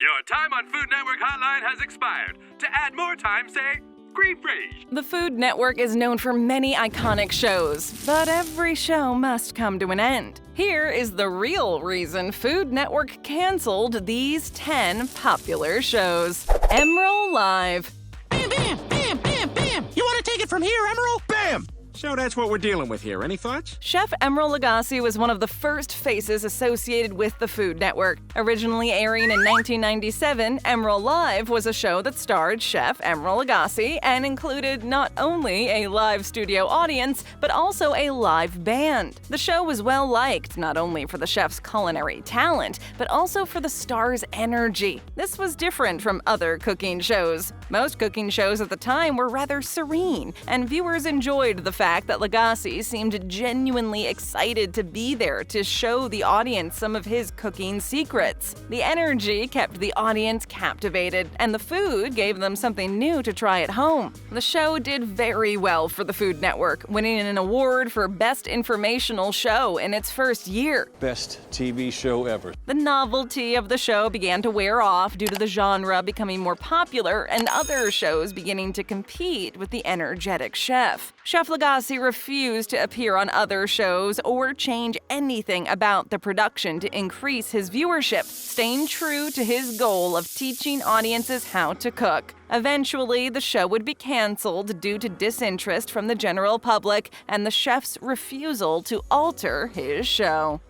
Your time on Food Network Hotline has expired. To add more time, say refresh. The Food Network is known for many iconic shows, but every show must come to an end. Here is the real reason Food Network canceled these 10 popular shows. Emeril Live. Bam, bam, bam, bam, bam! You want to take it from here, Emeril? Bam! So that's what we're dealing with here. Any thoughts? Chef Emeril Lagasse was one of the first faces associated with the Food Network. Originally airing in 1997, Emeril Live was a show that starred Chef Emeril Lagasse and included not only a live studio audience, but also a live band. The show was well liked not only for the chef's culinary talent, but also for the star's energy. This was different from other cooking shows. Most cooking shows at the time were rather serene, and viewers enjoyed the fact that Lagasse seemed genuinely excited to be there to show the audience some of his cooking secrets. The energy kept the audience captivated, and the food gave them something new to try at home. The show did very well for the Food Network, winning an award for Best Informational Show in its first year. Best TV show ever. The novelty of the show began to wear off due to the genre becoming more popular and other shows beginning to compete with the energetic chef. Chef Lagasse refused to appear on other shows or change anything about the production to increase his viewership, staying true to his goal of teaching audiences how to cook. Eventually, the show would be canceled due to disinterest from the general public and the chef's refusal to alter his show.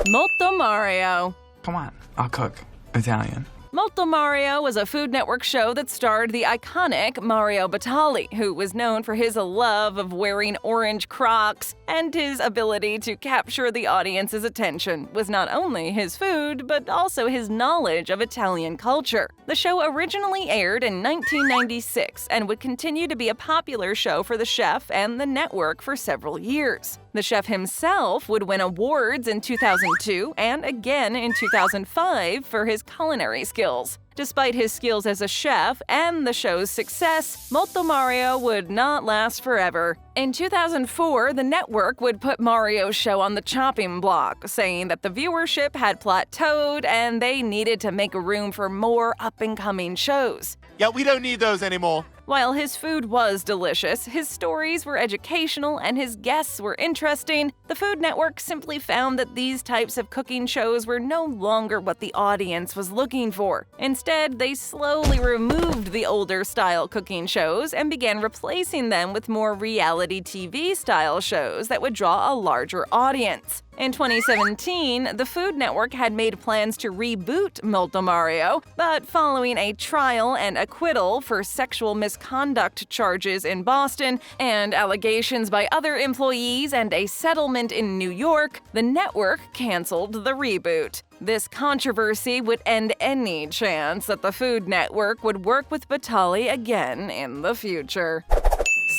Molto Mario. Come on, I'll cook. Italian. Molto Mario was a Food Network show that starred the iconic Mario Batali, who was known for his love of wearing orange Crocs, and his ability to capture the audience's attention was not only his food, but also his knowledge of Italian culture. The show originally aired in 1996 and would continue to be a popular show for the chef and the network for several years. The chef himself would win awards in 2002 and again in 2005 for his culinary skills. Despite his skills as a chef and the show's success, Molto Mario would not last forever. In 2004, the network would put Mario's show on the chopping block, saying that the viewership had plateaued and they needed to make room for more up-and-coming shows. Yeah, we don't need those anymore. While his food was delicious, his stories were educational, and his guests were interesting, the Food Network simply found that these types of cooking shows were no longer what the audience was looking for. Instead, they slowly removed the older-style cooking shows and began replacing them with more reality TV-style shows that would draw a larger audience. In 2017, the Food Network had made plans to reboot Molto Mario, but following a trial and acquittal for sexual misconduct charges in Boston and allegations by other employees and a settlement in New York, the network canceled the reboot. This controversy would end any chance that the Food Network would work with Batali again in the future.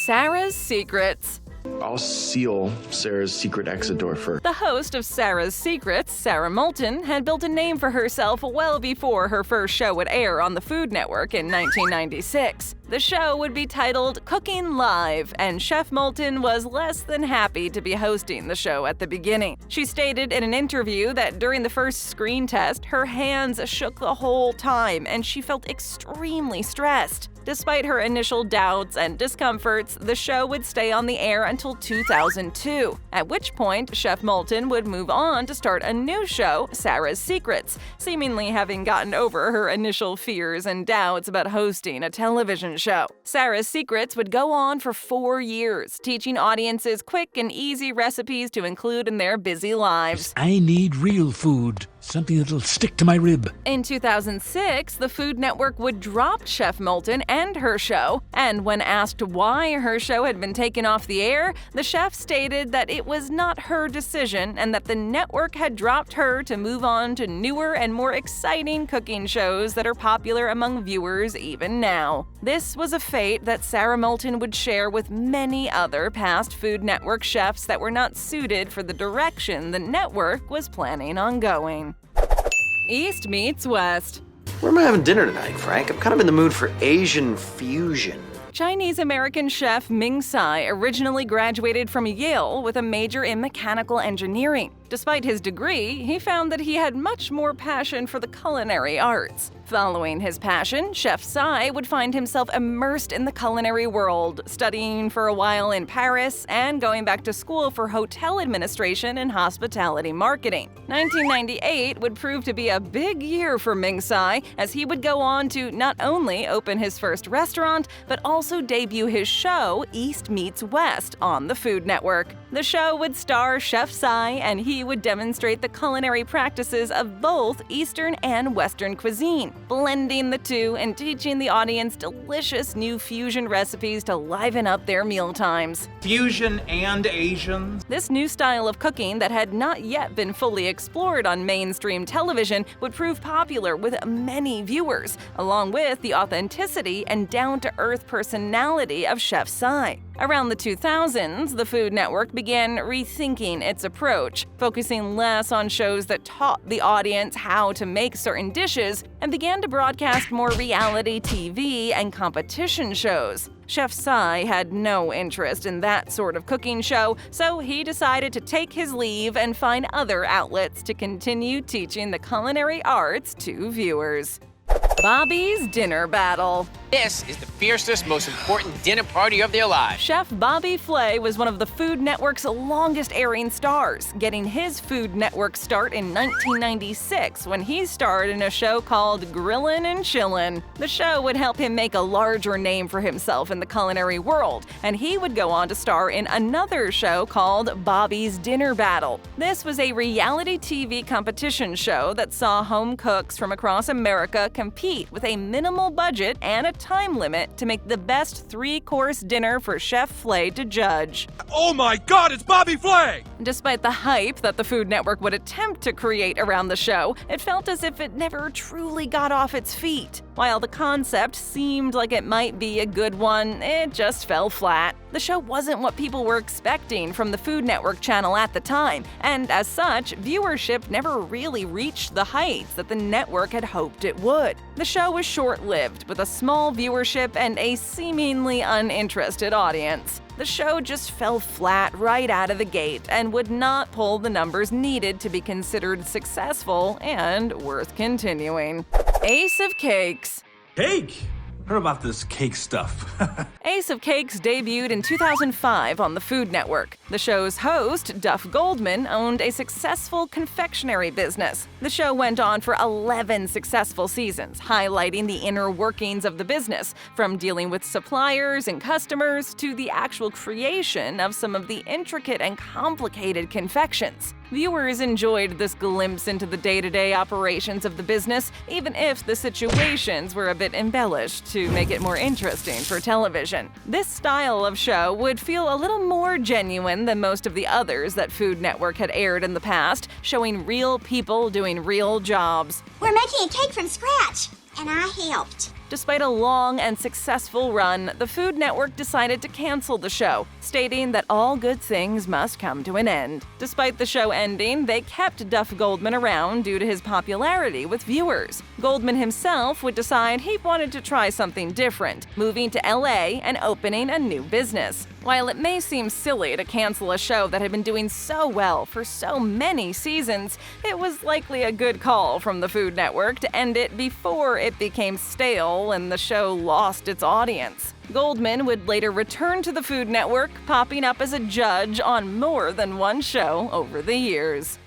Sara's Secrets. I'll seal Sarah's secret exit door first. The host of Sara's Secrets, Sara Moulton, had built a name for herself well before her first show would air on the Food Network in 1996. The show would be titled Cooking Live, and Chef Moulton was less than happy to be hosting the show at the beginning. She stated in an interview that during the first screen test, her hands shook the whole time and she felt extremely stressed. Despite her initial doubts and discomforts, the show would stay on the air until 2002, at which point Chef Moulton would move on to start a new show, Sara's Secrets, seemingly having gotten over her initial fears and doubts about hosting a television show. Sara's Secrets would go on for 4 years, teaching audiences quick and easy recipes to include in their busy lives. I need real food, something that'll stick to my rib. In 2006, the Food Network would drop Chef Moulton and her show, and when asked why her show had been taken off the air, the chef stated that it was not her decision and that the network had dropped her to move on to newer and more exciting cooking shows that are popular among viewers even now. This was a fate that Sara Moulton would share with many other past Food Network chefs that were not suited for the direction the network was planning on going. East meets West. Where am I having dinner tonight, Frank? I'm kind of in the mood for Asian fusion. Chinese-American chef Ming Tsai originally graduated from Yale with a major in mechanical engineering. Despite his degree, he found that he had much more passion for the culinary arts. Following his passion, Chef Sai would find himself immersed in the culinary world, studying for a while in Paris and going back to school for hotel administration and hospitality marketing. 1998 would prove to be a big year for Ming Tsai, as he would go on to not only open his first restaurant, but also debut his show East Meets West on the Food Network. The show would star Chef Sai, and he would demonstrate the culinary practices of both Eastern and Western cuisine, blending the two and teaching the audience delicious new fusion recipes to liven up their mealtimes. Fusion and Asian. This new style of cooking that had not yet been fully explored on mainstream television would prove popular with many viewers, along with the authenticity and down-to-earth personality of Chef Sai. Around the 2000s, the Food Network began rethinking its approach, focusing less on shows that taught the audience how to make certain dishes and began to broadcast more reality TV and competition shows. Chef Sai had no interest in that sort of cooking show, so he decided to take his leave and find other outlets to continue teaching the culinary arts to viewers. Bobby's Dinner Battle. This is the fiercest, most important dinner party of their lives. Chef Bobby Flay was one of the Food Network's longest-airing stars, getting his Food Network start in 1996 when he starred in a show called Grillin' and Chillin'. The show would help him make a larger name for himself in the culinary world, and he would go on to star in another show called Bobby's Dinner Battle. This was a reality TV competition show that saw home cooks from across America compete with a minimal budget and a time limit to make the best three-course dinner for Chef Flay to judge. Oh my God, it's Bobby Flay! Despite the hype that the Food Network would attempt to create around the show, it felt as if it never truly got off its feet. While the concept seemed like it might be a good one, it just fell flat. The show wasn't what people were expecting from the Food Network channel at the time, and as such, viewership never really reached the heights that the network had hoped it would. The show was short-lived, with a small viewership and a seemingly uninterested audience. The show just fell flat right out of the gate and would not pull the numbers needed to be considered successful and worth continuing. Ace of Cakes. Cake? Heard about this cake stuff. Ace of Cakes debuted in 2005 on the Food Network. The show's host, Duff Goldman, owned a successful confectionery business. The show went on for 11 successful seasons, highlighting the inner workings of the business, from dealing with suppliers and customers to the actual creation of some of the intricate and complicated confections. Viewers enjoyed this glimpse into the day-to-day operations of the business, even if the situations were a bit embellished to make it more interesting for television. This style of show would feel a little more genuine than most of the others that Food Network had aired in the past, showing real people doing real jobs. We're making a cake from scratch, and I helped. Despite a long and successful run, the Food Network decided to cancel the show, stating that all good things must come to an end. Despite the show ending, they kept Duff Goldman around due to his popularity with viewers. Goldman himself would decide he wanted to try something different, moving to LA and opening a new business. While it may seem silly to cancel a show that had been doing so well for so many seasons, it was likely a good call from the Food Network to end it before it became stale and the show lost its audience. Goldman would later return to the Food Network, popping up as a judge on more than one show over the years.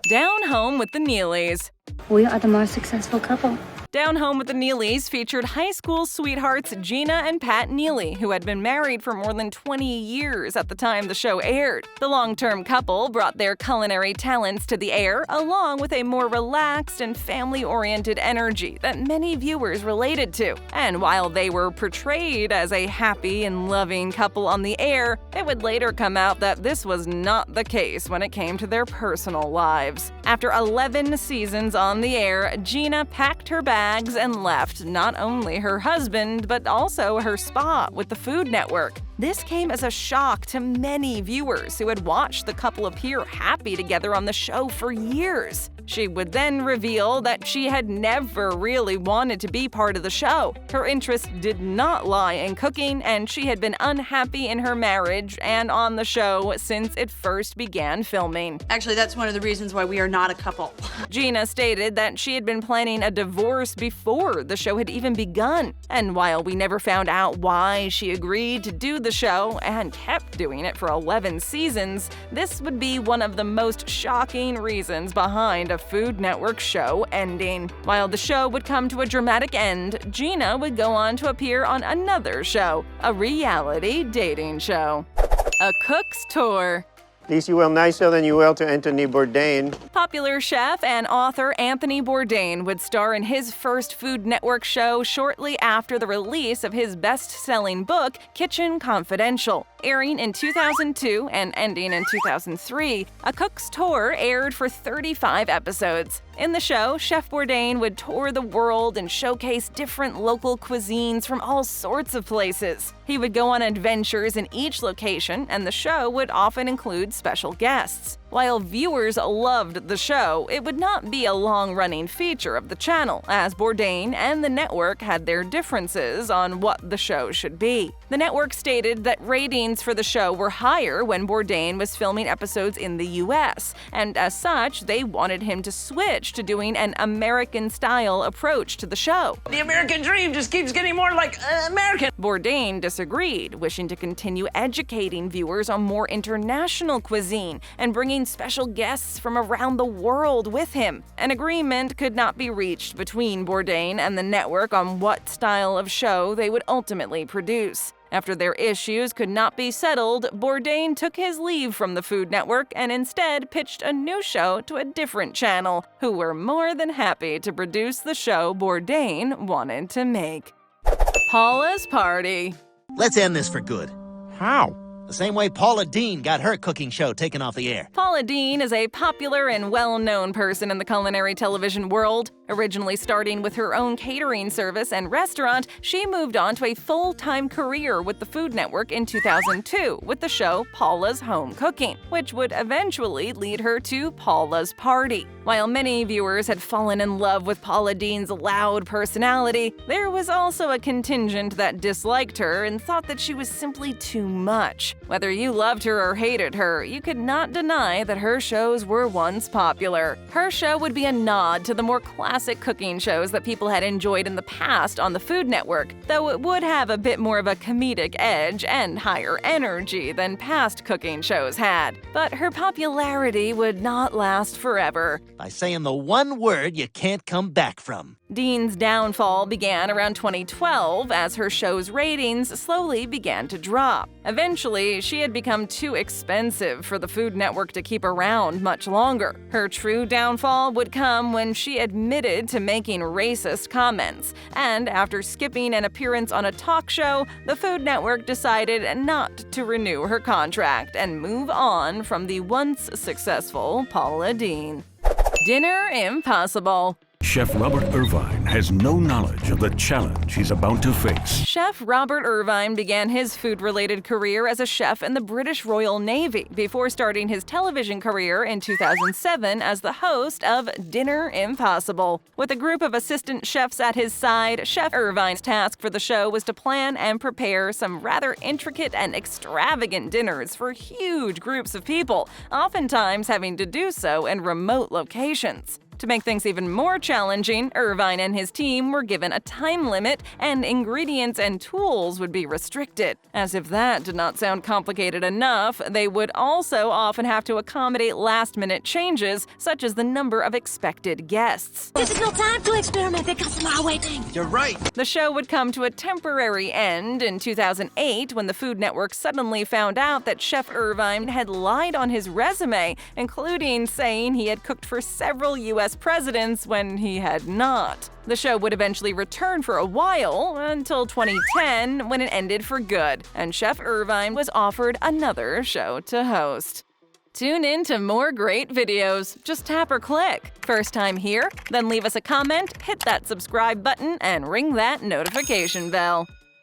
Down Home with the Neelys. We are the most successful couple. Down Home with the Neelys featured high school sweethearts Gina and Pat Neely, who had been married for more than 20 years at the time the show aired. The long-term couple brought their culinary talents to the air, along with a more relaxed and family-oriented energy that many viewers related to. And while they were portrayed as a happy and loving couple on the air, it would later come out that this was not the case when it came to their personal lives. After 11 seasons on the air, Gina packed her bags and left not only her husband, but also her spot with the Food Network. This came as a shock to many viewers who had watched the couple appear happy together on the show for years. She would then reveal that she had never really wanted to be part of the show. Her interest did not lie in cooking, and she had been unhappy in her marriage and on the show since it first began filming. Actually, that's one of the reasons why we are not a couple. Gina stated that she had been planning a divorce before the show had even begun, and while we never found out why she agreed to do the show and kept doing it for 11 seasons, this would be one of the most shocking reasons behind a Food Network show ending. While the show would come to a dramatic end, Gina would go on to appear on another show, a reality dating show. A Cook's Tour. Least you will nicer than you will to Anthony Bourdain. Popular chef and author Anthony Bourdain would star in his first Food Network show shortly after the release of his best-selling book, Kitchen Confidential. Airing in 2002 and ending in 2003, A Cook's Tour aired for 35 episodes. In the show, Chef Bourdain would tour the world and showcase different local cuisines from all sorts of places. He would go on adventures in each location, and the show would often include special guests. While viewers loved the show, it would not be a long-running feature of the channel, as Bourdain and the network had their differences on what the show should be. The network stated that ratings for the show were higher when Bourdain was filming episodes in the US, and as such, they wanted him to switch to doing an American-style approach to the show. The American dream just keeps getting more like American. Bourdain disagreed, wishing to continue educating viewers on more international cuisine and bringing special guests from around the world with him. An agreement could not be reached between Bourdain and the network on what style of show they would ultimately produce. After their issues could not be settled, Bourdain took his leave from the Food Network and instead pitched a new show to a different channel, who were more than happy to produce the show Bourdain wanted to make. Paula's Party. Let's end this for good. How? The same way Paula Deen got her cooking show taken off the air. Paula Deen is a popular and well-known person in the culinary television world. Originally starting with her own catering service and restaurant, she moved on to a full-time career with the Food Network in 2002 with the show Paula's Home Cooking, which would eventually lead her to Paula's Party. While many viewers had fallen in love with Paula Deen's loud personality, there was also a contingent that disliked her and thought that she was simply too much. Whether you loved her or hated her, you could not deny that her shows were once popular. Her show would be a nod to the more classic cooking shows that people had enjoyed in the past on the Food Network, though it would have a bit more of a comedic edge and higher energy than past cooking shows had. But her popularity would not last forever. By saying the one word you can't come back from. Deen's downfall began around 2012 as her show's ratings slowly began to drop. Eventually, she had become too expensive for the Food Network to keep around much longer. Her true downfall would come when she admitted to making racist comments, and after skipping an appearance on a talk show, the Food Network decided not to renew her contract and move on from the once successful Paula Deen. Dinner Impossible. Chef Robert Irvine has no knowledge of the challenge he's about to face. Chef Robert Irvine began his food-related career as a chef in the British Royal Navy before starting his television career in 2007 as the host of Dinner Impossible. With a group of assistant chefs at his side, Chef Irvine's task for the show was to plan and prepare some rather intricate and extravagant dinners for huge groups of people, oftentimes having to do so in remote locations. To make things even more challenging, Irvine and his team were given a time limit, and ingredients and tools would be restricted. As if that did not sound complicated enough, they would also often have to accommodate last-minute changes, such as the number of expected guests. This is no time to experiment because of our waiting. You're right. The show would come to a temporary end in 2008 when the Food Network suddenly found out that Chef Irvine had lied on his resume, including saying he had cooked for several U.S. presidents when he had not. The show would eventually return for a while, until 2010 when it ended for good, and Chef Irvine was offered another show to host. Tune in to more great videos. Just tap or click. First time here? Then leave us a comment, hit that subscribe button, and ring that notification bell.